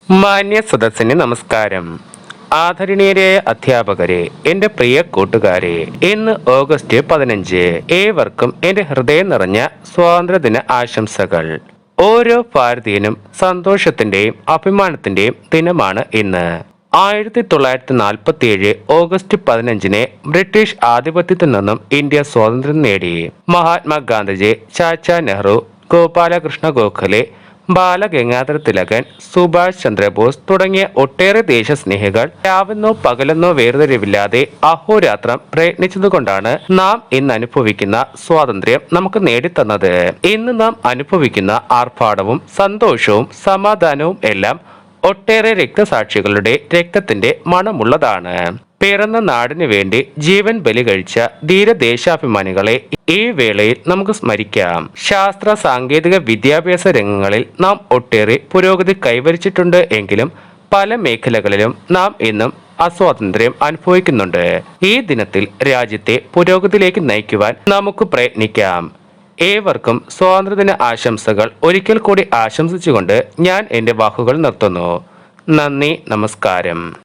മാന്യ സദസ്സിന് നമസ്കാരം. ആദരണീയരായ അധ്യാപകരെ, എന്റെ പ്രിയ കൂട്ടുകാരെ, ഇന്ന് ഓഗസ്റ്റ് 15. ഏവർക്കും എന്റെ ഹൃദയം നിറഞ്ഞ സ്വാതന്ത്ര്യദിന ആശംസകൾ. ഓരോ ഭാരതീയനും സന്തോഷത്തിന്റെയും അഭിമാനത്തിന്റെയും ദിനമാണ് ഇന്ന്. 1947 ഓഗസ്റ്റ് 15 ബ്രിട്ടീഷ് ആധിപത്യത്തിൽ നിന്നും ഇന്ത്യ സ്വാതന്ത്ര്യം നേടി. മഹാത്മാഗാന്ധിജി, ചാച്ച നെഹ്റു, ഗോപാലകൃഷ്ണ ഗോഖലെ, ബാലഗംഗാധര തിലകൻ, സുഭാഷ് ചന്ദ്രബോസ് തുടങ്ങിയ ഒട്ടേറെ ദേശസ്നേഹികൾ രാവെന്നോ പകലെന്നോ വേർതിരിവില്ലാതെ അഹോരാത്രം പ്രയത്നിച്ചതുകൊണ്ടാണ് നാം ഇന്ന് അനുഭവിക്കുന്ന സ്വാതന്ത്ര്യം നമുക്ക് നേടിത്തന്നത്. ഇന്ന് നാം അനുഭവിക്കുന്ന ആർഭാടവും സന്തോഷവും സമാധാനവും എല്ലാം ഒട്ടേറെ രക്തസാക്ഷികളുടെ രക്തത്തിന്റെ മണമുള്ളതാണ്. പിറന്ന നാടിനു വേണ്ടി ജീവൻ ബലി കഴിച്ച ധീരദേശാഭിമാനികളെ ഈ വേളയിൽ നമുക്ക് സ്മരിക്കാം. ശാസ്ത്ര സാങ്കേതിക വിദ്യാഭ്യാസ രംഗങ്ങളിൽ നാം ഒട്ടേറെ പുരോഗതി കൈവരിച്ചിട്ടുണ്ട് എങ്കിലും പല മേഖലകളിലും നാം ഇന്നും അസ്വാതന്ത്ര്യം അനുഭവിക്കുന്നുണ്ട്. ഈ ദിനത്തിൽ രാജ്യത്തെ പുരോഗതിയിലേക്ക് നയിക്കുവാൻ നമുക്ക് പ്രയത്നിക്കാം. ഏവർക്കും സ്വാതന്ത്ര്യദിന ആശംസകൾ ഒരിക്കൽ കൂടി ആശംസിച്ചുകൊണ്ട് ഞാൻ എൻ്റെ വാക്കുകൾ നിർത്തുന്നു. നന്ദി, നമസ്കാരം.